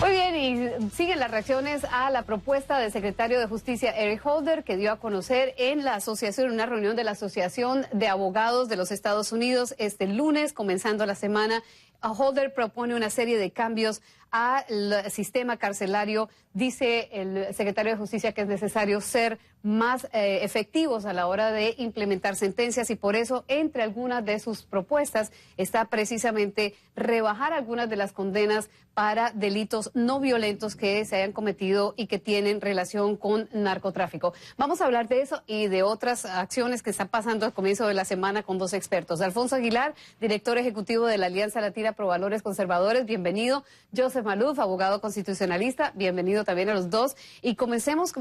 Muy bien, y siguen las reacciones a la propuesta del secretario de Justicia Eric Holder, que dio a conocer en la asociación, en una reunión de la Asociación de Abogados de los Estados Unidos este lunes, comenzando la semana. Holder propone una serie de cambios al sistema carcelario. Dice el secretario de Justicia que es necesario ser más efectivos a la hora de implementar sentencias, y por eso entre algunas de sus propuestas está precisamente rebajar algunas de las condenas para delitos no violentos que se hayan cometido y que tienen relación con narcotráfico. Vamos a hablar de eso y de otras acciones que están pasando al comienzo de la semana con dos expertos. Alfonso Aguilar, director ejecutivo de la Alianza Latina Pro Valores Conservadores, bienvenido. Joseph Maluf, abogado constitucionalista, bienvenido también a los dos. Y comencemos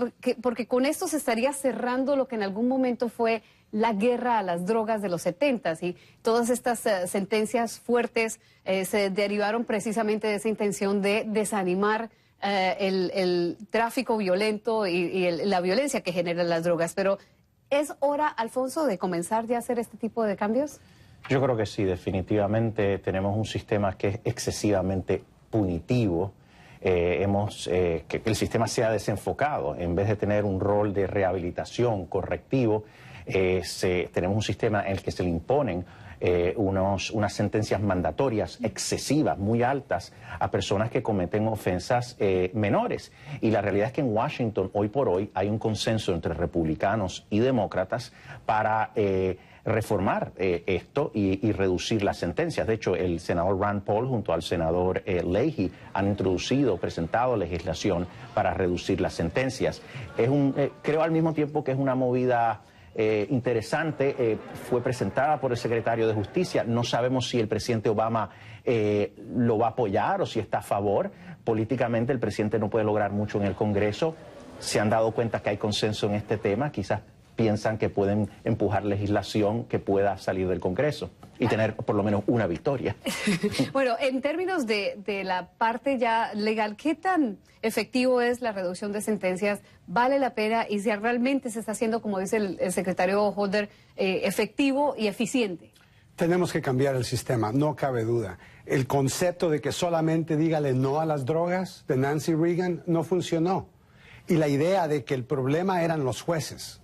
porque con esto se estaría cerrando lo que en algún momento fue la guerra a las drogas de los 70s, y todas estas sentencias fuertes se derivaron precisamente de esa intención de desanimar el tráfico violento y la violencia que generan las drogas. Pero ¿es hora, Alfonso, de comenzar ya a hacer este tipo de cambios? Yo creo que sí, definitivamente tenemos un sistema que es excesivamente punitivo. Que el sistema sea desenfocado. En vez de tener un rol de rehabilitación correctivo, tenemos un sistema en el que se le imponen unas sentencias mandatorias excesivas, muy altas, a personas que cometen ofensas menores. Y la realidad es que en Washington, hoy por hoy, hay un consenso entre republicanos y demócratas para reformar esto y reducir las sentencias. De hecho, el senador Rand Paul junto al senador Leahy han presentado legislación para reducir las sentencias. Creo al mismo tiempo que es una movida interesante. Fue presentada por el secretario de Justicia. No sabemos si el presidente Obama lo va a apoyar o si está a favor. Políticamente el presidente no puede lograr mucho en el Congreso. Se han dado cuenta que hay consenso en este tema. Quizás piensan que pueden empujar legislación que pueda salir del Congreso y tener por lo menos una victoria. Bueno, en términos de la parte ya legal, ¿qué tan efectivo es la reducción de sentencias? ¿Vale la pena? Y si realmente se está haciendo, como dice el secretario Holder, efectivo y eficiente. Tenemos que cambiar el sistema, no cabe duda. El concepto de que solamente dígale no a las drogas de Nancy Reagan no funcionó. Y la idea de que el problema eran los jueces.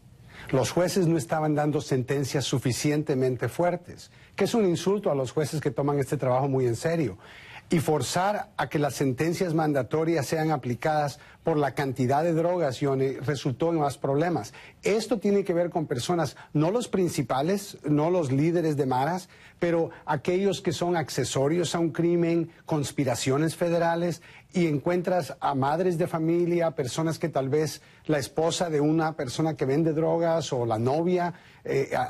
Los jueces no estaban dando sentencias suficientemente fuertes, que es un insulto a los jueces que toman este trabajo muy en serio. Y forzar a que las sentencias mandatorias sean aplicadas por la cantidad de drogas, Johnny, resultó en más problemas. Esto tiene que ver con personas, no los principales, no los líderes de maras, pero aquellos que son accesorios a un crimen, conspiraciones federales, y encuentras a madres de familia, personas que tal vez la esposa de una persona que vende drogas o la novia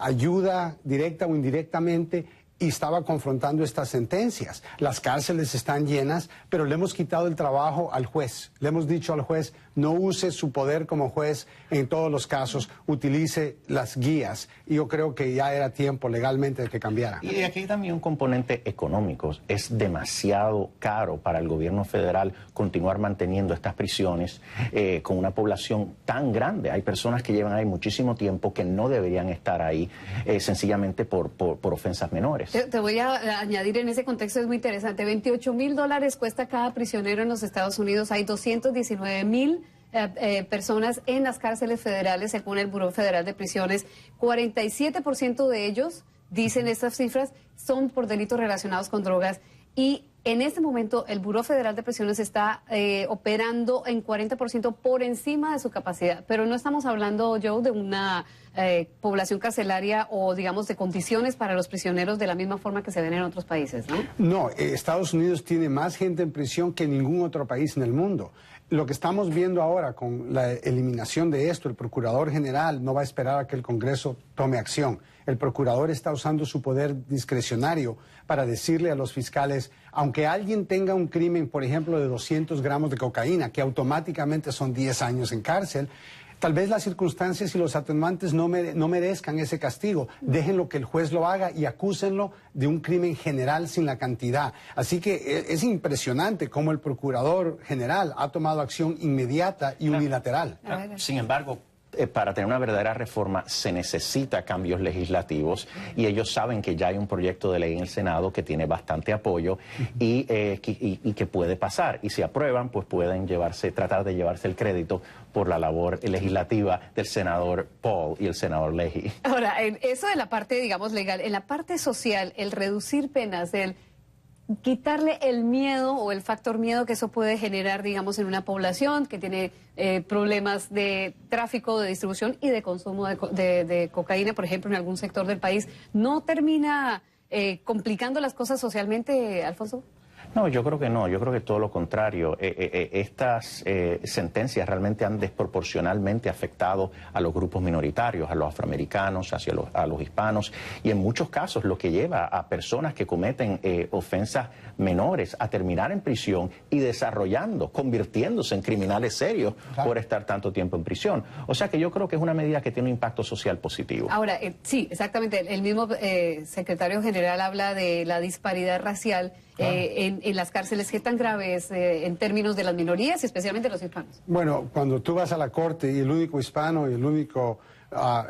ayuda directa o indirectamente, y estaba confrontando estas sentencias. Las cárceles están llenas, pero le hemos quitado el trabajo al juez. Le hemos dicho al juez, no use su poder como juez en todos los casos, utilice las guías. Y yo creo que ya era tiempo legalmente de que cambiara. Y aquí hay también un componente económico. Es demasiado caro para el gobierno federal continuar manteniendo estas prisiones con una población tan grande. Hay personas que llevan ahí muchísimo tiempo que no deberían estar ahí sencillamente por ofensas menores. Te voy a añadir en ese contexto, es muy interesante. $28,000 cuesta cada prisionero en los Estados Unidos. Hay 219,000 personas en las cárceles federales, según el Buró Federal de Prisiones. 47% de ellos, dicen estas cifras, son por delitos relacionados con drogas. Y en este momento el Buró Federal de Prisiones está operando en 40% por encima de su capacidad. Pero no estamos hablando, Joe, de una población carcelaria o, digamos, de condiciones para los prisioneros de la misma forma que se ven en otros países, ¿no? No, Estados Unidos tiene más gente en prisión que ningún otro país en el mundo. Lo que estamos viendo ahora con la eliminación de esto, el Procurador General no va a esperar a que el Congreso tome acción. El Procurador está usando su poder discrecionario para decirle a los fiscales, aunque alguien tenga un crimen, por ejemplo, de 200 gramos de cocaína, que automáticamente son 10 años en cárcel, tal vez las circunstancias y los atenuantes no merezcan ese castigo. Déjenlo que el juez lo haga y acúsenlo de un crimen general sin la cantidad. Así que es impresionante cómo el Procurador General ha tomado acción inmediata y unilateral. Sin embargo, para tener una verdadera reforma se necesita cambios legislativos y ellos saben que ya hay un proyecto de ley en el Senado que tiene bastante apoyo y que puede pasar. Y si aprueban, pues pueden tratar de llevarse el crédito por la labor legislativa del senador Paul y el senador Leahy. Ahora, en eso de la parte, digamos, legal, en la parte social, el reducir penas, el quitarle el miedo o el factor miedo que eso puede generar, digamos, en una población que tiene problemas de tráfico, de distribución y de consumo de cocaína, por ejemplo, en algún sector del país, ¿no termina complicando las cosas socialmente, Alfonso? No, yo creo que no, yo creo que todo lo contrario. Estas sentencias realmente han desproporcionalmente afectado a los grupos minoritarios, a los afroamericanos, a los hispanos, y en muchos casos lo que lleva a personas que cometen ofensas menores a terminar en prisión y convirtiéndose en criminales serios por estar tanto tiempo en prisión. O sea que yo creo que es una medida que tiene un impacto social positivo. Ahora, sí, exactamente. El mismo secretario general habla de la disparidad racial en las cárceles. ¿Qué tan grave es en términos de las minorías y especialmente los hispanos? Bueno, cuando tú vas a la corte y el único hispano y el único,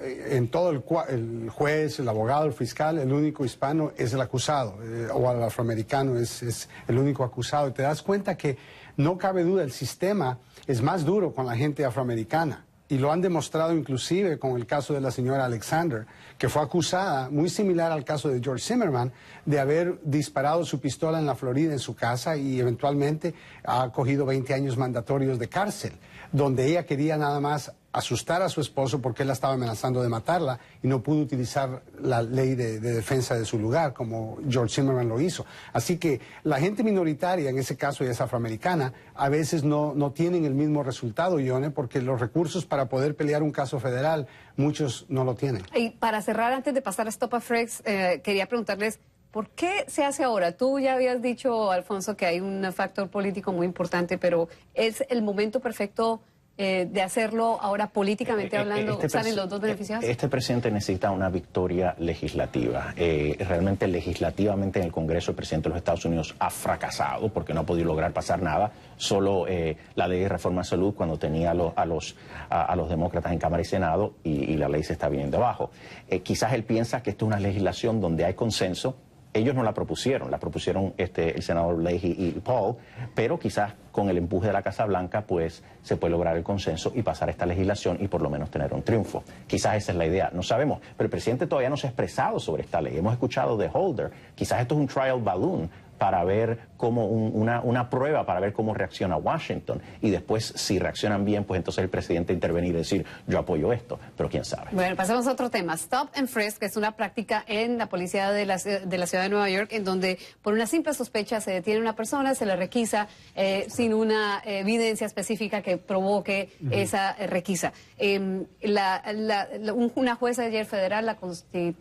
en todo el juez, el abogado, el fiscal, el único hispano es el acusado, o el afroamericano es el único acusado. Y te das cuenta que no cabe duda, el sistema es más duro con la gente afroamericana. Y lo han demostrado inclusive con el caso de la señora Alexander, que fue acusada, muy similar al caso de George Zimmerman, de haber disparado su pistola en la Florida en su casa y eventualmente ha cogido 20 años mandatorios de cárcel, donde ella quería nada más asustar a su esposo porque él la estaba amenazando de matarla y no pudo utilizar la ley de defensa de su lugar como George Zimmerman lo hizo. Así que la gente minoritaria, en ese caso es afroamericana, a veces no tienen el mismo resultado, Ione, porque los recursos para poder pelear un caso federal, muchos no lo tienen. Y para cerrar, antes de pasar a Stop a Frex, quería preguntarles, ¿por qué se hace ahora? Tú ya habías dicho, Alfonso, que hay un factor político muy importante, pero ¿es el momento perfecto de hacerlo ahora políticamente hablando? ¿Salen los dos beneficiados? Este presidente necesita una victoria legislativa. Realmente legislativamente en el Congreso el presidente de los Estados Unidos ha fracasado porque no ha podido lograr pasar nada. Solo la ley de reforma de salud cuando tenía a los demócratas en Cámara y Senado y la ley se está viniendo abajo. Quizás él piensa que esto es una legislación donde hay consenso. Ellos no la propusieron el senador Leahy y Paul, pero quizás con el empuje de la Casa Blanca pues se puede lograr el consenso y pasar esta legislación y por lo menos tener un triunfo. Quizás esa es la idea, no sabemos, pero el presidente todavía no se ha expresado sobre esta ley. Hemos escuchado de Holder, quizás esto es un trial balloon para ver cómo una prueba para ver cómo reacciona Washington y después si reaccionan bien pues entonces el presidente intervenir y decir yo apoyo esto, pero quién sabe. Bueno, pasemos a otro tema, Stop and Frisk, que es una práctica en la policía de la ciudad de Nueva York en donde por una simple sospecha se detiene una persona, se le requisa sin una evidencia específica que provoque esa requisa. Una jueza ayer federal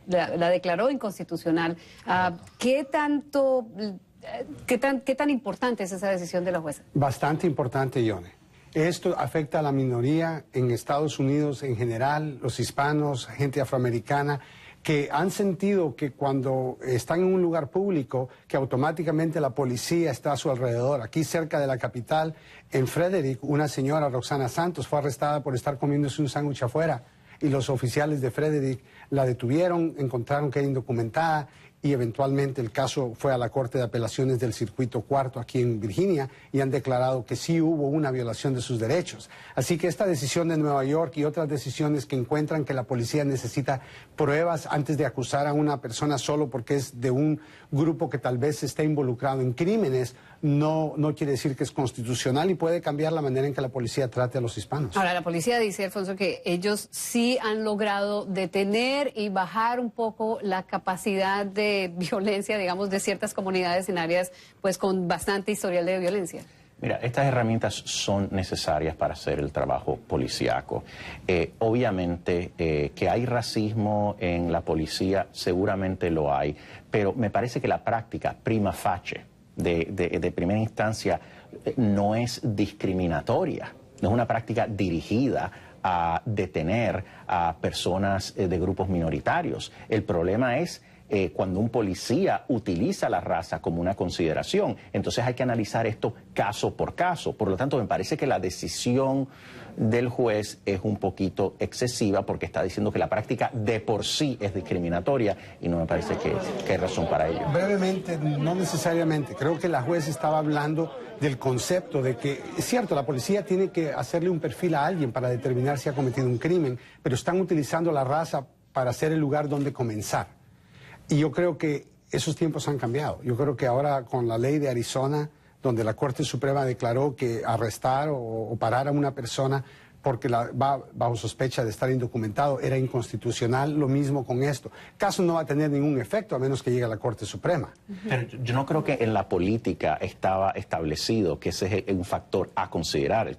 la declaró inconstitucional. ¿Qué tan importante es esa decisión de la jueza? Bastante importante, Ione. Esto afecta a la minoría en Estados Unidos en general, los hispanos, gente afroamericana, que han sentido que cuando están en un lugar público, que automáticamente la policía está a su alrededor. Aquí cerca de la capital, en Frederick, una señora, Roxana Santos, fue arrestada por estar comiéndose un sándwich afuera y los oficiales de Frederick la detuvieron, encontraron que era indocumentada y eventualmente el caso fue a la Corte de Apelaciones del Circuito Cuarto aquí en Virginia y han declarado que sí hubo una violación de sus derechos. Así que esta decisión de Nueva York y otras decisiones que encuentran que la policía necesita pruebas antes de acusar a una persona solo porque es de un grupo que tal vez esté involucrado en crímenes, no quiere decir que es constitucional y puede cambiar la manera en que la policía trate a los hispanos. Ahora, la policía dice, Alfonso, que ellos sí han logrado detener y bajar un poco la capacidad de violencia, digamos, de ciertas comunidades en áreas pues con bastante historial de violencia. Mira, estas herramientas son necesarias para hacer el trabajo policíaco. Obviamente que hay racismo en la policía, seguramente lo hay, pero me parece que la práctica prima facie de primera instancia no es discriminatoria, no es una práctica dirigida a detener a personas de grupos minoritarios. El problema es cuando un policía utiliza la raza como una consideración. Entonces hay que analizar esto caso por caso. Por lo tanto, me parece que la decisión del juez es un poquito excesiva porque está diciendo que la práctica de por sí es discriminatoria y no me parece que hay razón para ello. Brevemente, no necesariamente. Creo que la juez estaba hablando del concepto de que, es cierto, la policía tiene que hacerle un perfil a alguien para determinar si ha cometido un crimen, pero están utilizando la raza para ser el lugar donde comenzar. Y yo creo que esos tiempos han cambiado. Yo creo que ahora con la ley de Arizona, donde la Corte Suprema declaró que arrestar o parar a una persona porque va bajo sospecha de estar indocumentado era inconstitucional, lo mismo con esto. El caso no va a tener ningún efecto a menos que llegue a la Corte Suprema. Pero yo no creo que en la política estaba establecido que ese es un factor a considerar,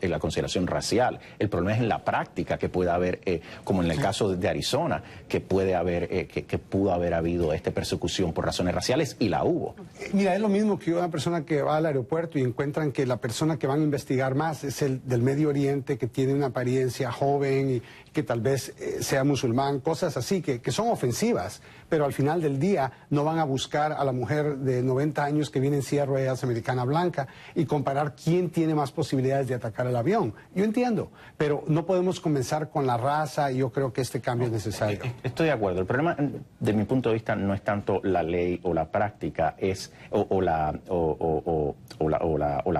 la consideración racial. El problema es en la práctica que puede haber, como en el caso de Arizona, que puede haber, que pudo haber habido persecución por razones raciales y la hubo. Mira, es lo mismo que una persona que va al aeropuerto y encuentran que la persona que van a investigar más es el del Medio Oriente, que tiene una apariencia joven y que tal vez sea musulmán, cosas así que son ofensivas, pero al final del día no van a buscar a la mujer de 90 años que viene en silla de ruedas americana blanca y comparar quién tiene más posibilidades de atacar el avión. Yo entiendo, pero no podemos comenzar con la raza y yo creo que este cambio es necesario. Estoy de acuerdo. El problema, de mi punto de vista, no es tanto la ley o la práctica, o la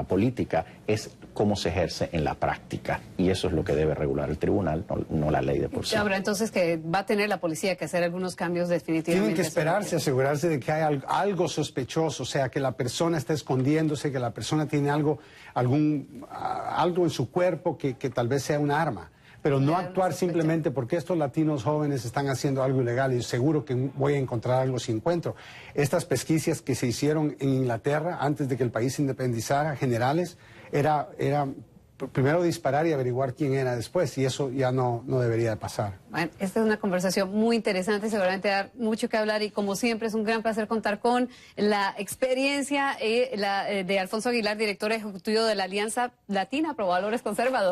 política, es cómo se ejerce en la práctica. Y eso es lo que debe regular el tribunal, no la ley de por sí. Ahora, entonces, que va a tener la policía que hacer algunos cambios definitivamente. Tienen que esperarse, asegurarse de que hay algo sospechoso, o sea, que la persona está escondiéndose, que la persona tiene algo en su cuerpo que tal vez sea un arma. Pero no actuar simplemente porque estos latinos jóvenes están haciendo algo ilegal y seguro que voy a encontrar algo si encuentro. Estas pesquisas que se hicieron en Inglaterra antes de que el país se independizara, generales, era primero disparar y averiguar quién era después, y eso ya no debería de pasar. Bueno, esta es una conversación muy interesante, seguramente dar mucho que hablar, y como siempre es un gran placer contar con la experiencia de Alfonso Aguilar, director ejecutivo de la Alianza Latina Pro Valores Conservadores.